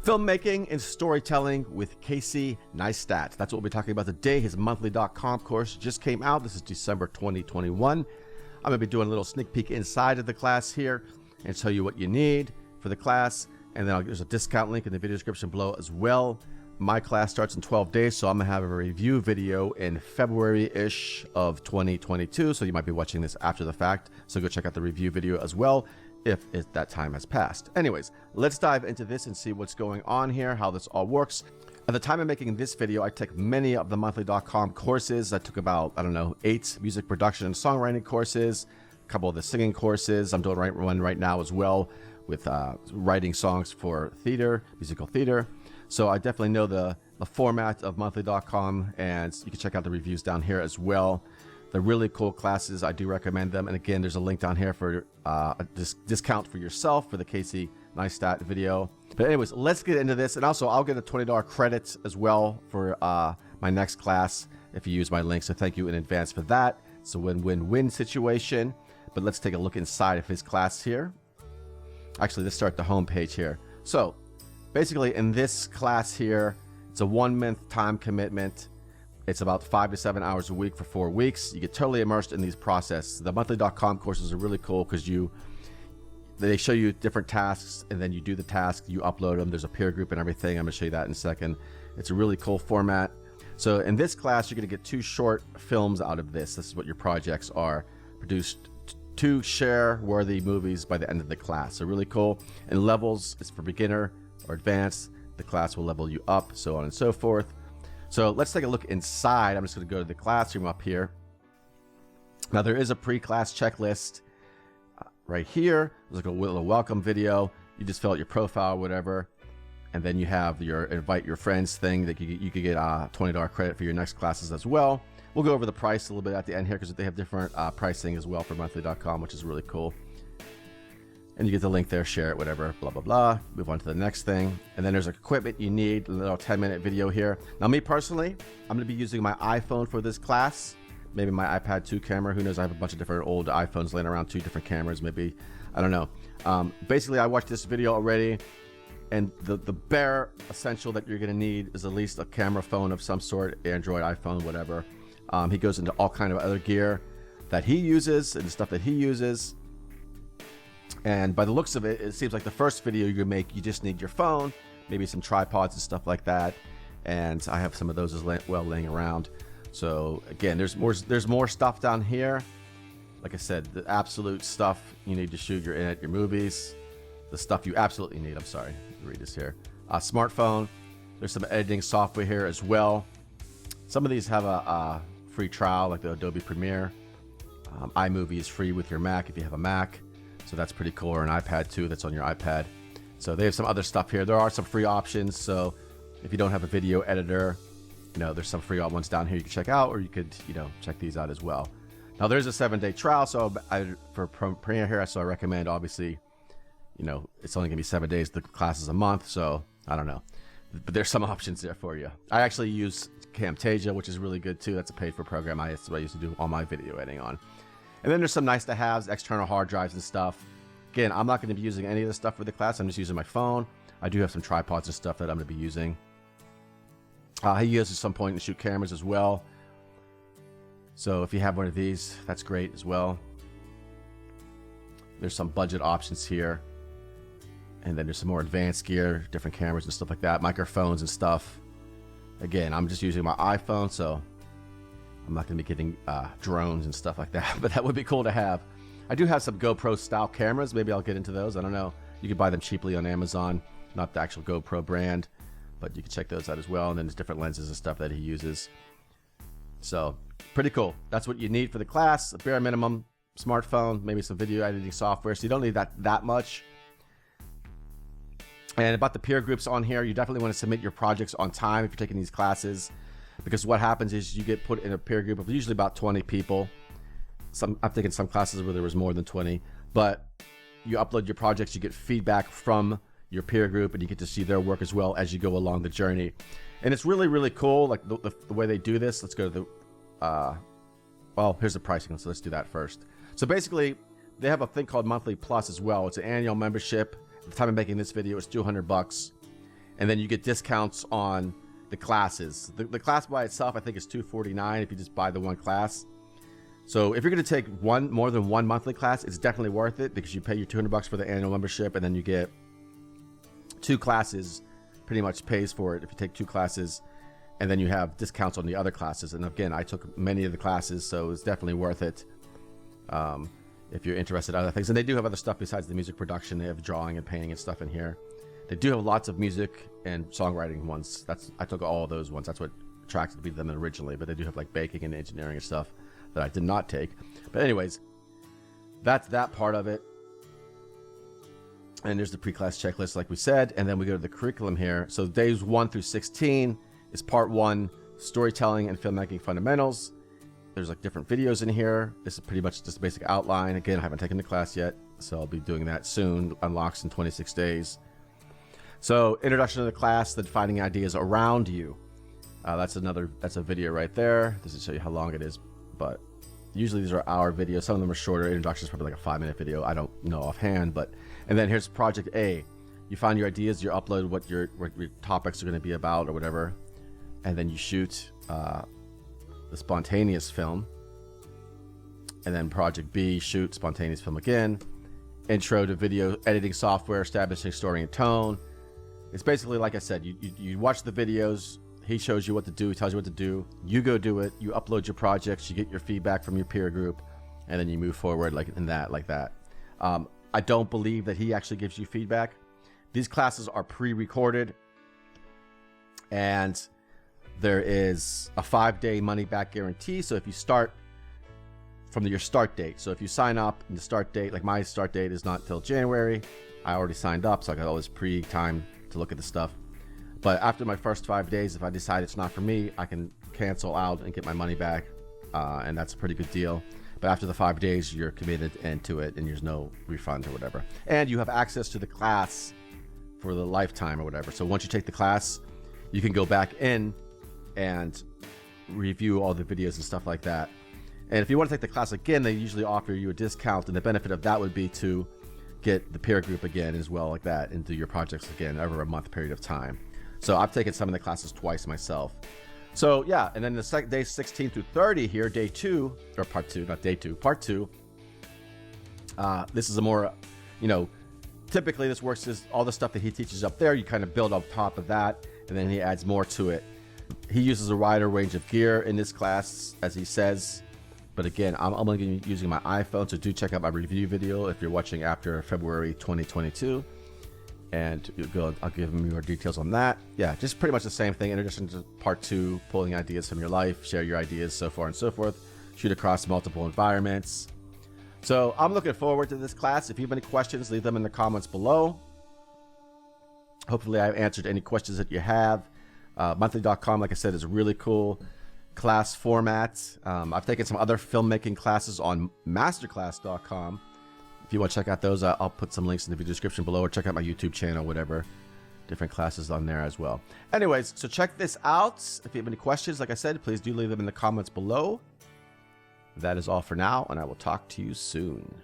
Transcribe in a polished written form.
Filmmaking and Storytelling with Kocis Neistat. That's what we'll be talking about today. His monthly.com course just came out. This is December 2021. I'm going to be doing a little sneak peek inside of the class here and tell you what you need for the class. And then there's a discount link in the video description below as well. My class starts in 12 days, so I'm going to have a review video in February-ish of 2022. So you might be watching this after the fact. So go check out the review video as well if that time has passed. Anyways, let's dive into this and see what's going on here, how this all works. At the time of making this video, I took many of the monthly.com courses. I took about, 8 music production and songwriting courses, a couple of the singing courses. I'm doing one right now as well with writing songs for theater, musical theater. So I definitely know the format of monthly.com, and you can check out the reviews down here as well. They're really cool classes. I do recommend them. And again, there's a link down here for a discount for yourself for the Kocis Neistat video. But anyways, let's get into this. And also, I'll get a $20 credit as well for my next class if you use my link. So thank you in advance for that. It's a win-win-win situation. But let's take a look inside of his class here. Actually, let's start the home page here. So basically, in this class here, it's a 1-month time commitment. It's about 5 to 7 hours a week for 4 weeks. You get totally immersed in these processes. The monthly.com courses are really cool because they show you different tasks, and then you do the task, you upload them. There's a peer group and everything. I'm going to show you that in a second. It's a really cool format. So in this class, you're going to get 2 short films out of this. This is what your projects are. Produced 2 share-worthy movies by the end of the class. So really cool. And levels is for beginner or advanced. The class will level you up, so on and so forth. So let's take a look inside. I'm just going to go to the classroom up here. Now there is a pre-class checklist right here. There's like a little welcome video. You just fill out your profile or whatever, and then you have your invite your friends thing that you could get $20 credit for your next classes as well. We'll go over the price a little bit at the end here because they have different pricing as well for monthly.com, which is really cool. And you get the link there, share it, whatever, blah, blah, blah. Move on to the next thing. And then there's equipment you need, a little 10-minute video here. Now, me personally, I'm going to be using my iPhone for this class. Maybe my iPad 2 camera. Who knows? I have a bunch of different old iPhones laying around, 2 different cameras, maybe. I don't know. Basically, I watched this video already. And the bare essential that you're going to need is at least a camera phone of some sort, Android, iPhone, whatever. He goes into all kind of other gear that he uses and the stuff that he uses. And by the looks of it, it seems like the first video you make, you just need your phone, maybe some tripods and stuff like that. And I have some of those as well laying around. So again, there's more stuff down here. Like I said, the absolute stuff you need to shoot your movies. The stuff you absolutely need. I'm sorry, read this here. Smartphone. There's some editing software here as well. Some of these have a free trial, like the Adobe Premiere. iMovie is free with your Mac if you have a Mac. So that's pretty cool, or an iPad too, that's on your iPad. So they have some other stuff here. There are some free options. So if you don't have a video editor, there's some free ones down here you can check out, or you could, check these out as well. Now there's a 7-day trial. So for Premiere here, so I recommend, obviously, it's only gonna be 7 days. The class is a month. So I don't know, but there's some options there for you. I actually use Camtasia, which is really good too. That's a paid for program. That's what I used to do all my video editing on. And then there's some nice to haves, external hard drives and stuff. Again, I'm not going to be using any of this stuff for the class. I'm just using my phone. I do have some tripods and stuff that I'm going to be using. He uses some point and shoot cameras as well. So if you have one of these, that's great as well. There's some budget options here. And then there's some more advanced gear, different cameras and stuff like that, microphones and stuff. Again, I'm just using my iPhone, so I'm not going to be getting drones and stuff like that, but that would be cool to have. I do have some GoPro style cameras. Maybe I'll get into those. I don't know. You can buy them cheaply on Amazon, not the actual GoPro brand, but you can check those out as well. And then there's different lenses and stuff that he uses. So pretty cool. That's what you need for the class. A bare minimum smartphone, maybe some video editing software. So you don't need that much. And about the peer groups on here, you definitely want to submit your projects on time if you're taking these classes. Because what happens is you get put in a peer group of usually about 20 people. I'm thinking some classes where there was more than 20. But you upload your projects, you get feedback from your peer group, and you get to see their work as well as you go along the journey. And it's really, really cool, like the way they do this. Let's go to the, well, here's the pricing, so let's do that first. So basically, they have a thing called Monthly Plus as well. It's an annual membership. At the time of making this video, it's $200. and then you get discounts on the classes. The class by itself, I think, is $249 if you just buy the one class. So if you're going to take more than one monthly class, it's definitely worth it because you pay your $200 for the annual membership, and then you get 2 classes. Pretty much pays for it if you take 2 classes, and then you have discounts on the other classes. And again, I took many of the classes, so it's definitely worth it if you're interested in other things. And they do have other stuff besides the music production. They have drawing and painting and stuff in here. They do have lots of music and songwriting ones. I took all of those ones. That's what attracted me to them originally. But they do have like baking and engineering and stuff that I did not take. But anyways, that's that part of it. And there's the pre-class checklist, like we said. And then we go to the curriculum here. So days 1 through 16 is part 1, storytelling and filmmaking fundamentals. There's like different videos in here. This is pretty much just a basic outline. Again, I haven't taken the class yet, so I'll be doing that soon. Unlocks in 26 days. So introduction to the class, then finding ideas around you. That's a video right there. Doesn't show you how long it is, but usually these are hour videos. Some of them are shorter. Introduction is probably like a 5-minute video. I don't know offhand, and then here's project A. You find your ideas, you upload what your topics are going to be about or whatever, and then you shoot the spontaneous film. And then project B, shoot spontaneous film again. Intro to video editing software, establishing story and tone. It's basically, like I said, you watch the videos, he shows you what to do, he tells you what to do, you go do it, you upload your projects, you get your feedback from your peer group, and then you move forward like that. I don't believe that he actually gives you feedback. These classes are pre-recorded, and there is a 5-day money-back guarantee. So if you start from your start date, so if you sign up and the start date, like my start date is not till January, I already signed up, so I got all this pre-time to look at the stuff. But after my first 5 days, if I decide it's not for me, I can cancel out and get my money back, and that's a pretty good deal. But after the 5 days, you're committed into it, and there's no refund or whatever. And you have access to the class for the lifetime or whatever. So once you take the class, you can go back in and review all the videos and stuff like that. And if you want to take the class again, they usually offer you a discount, and the benefit of that would be to get the peer group again as well, like that, and do your projects again over a month period of time. So I've taken some of the classes twice myself. So yeah, and then the day 16 through 30 here, day 2, or part 2, not day 2, part 2. This is a more, typically this works is all the stuff that he teaches up there, you kind of build on top of that, and then he adds more to it. He uses a wider range of gear in this class, as he says. But again, I'm only going to be using my iPhone, so do check out my review video if you're watching after February 2022. And I'll give them more details on that. Yeah, just pretty much the same thing. In addition to part 2, pulling ideas from your life, share your ideas, so far and so forth. Shoot across multiple environments. So I'm looking forward to this class. If you have any questions, leave them in the comments below. Hopefully I've answered any questions that you have. Monthly.com, like I said, is a really cool class format. I've taken some other filmmaking classes on Masterclass.com. If you want to check out those, I'll put some links in the video description below, or check out my YouTube channel, whatever. Different classes on there as well. Anyways, so check this out. If you have any questions, like I said, please do leave them in the comments below. That is all for now, and I will talk to you soon.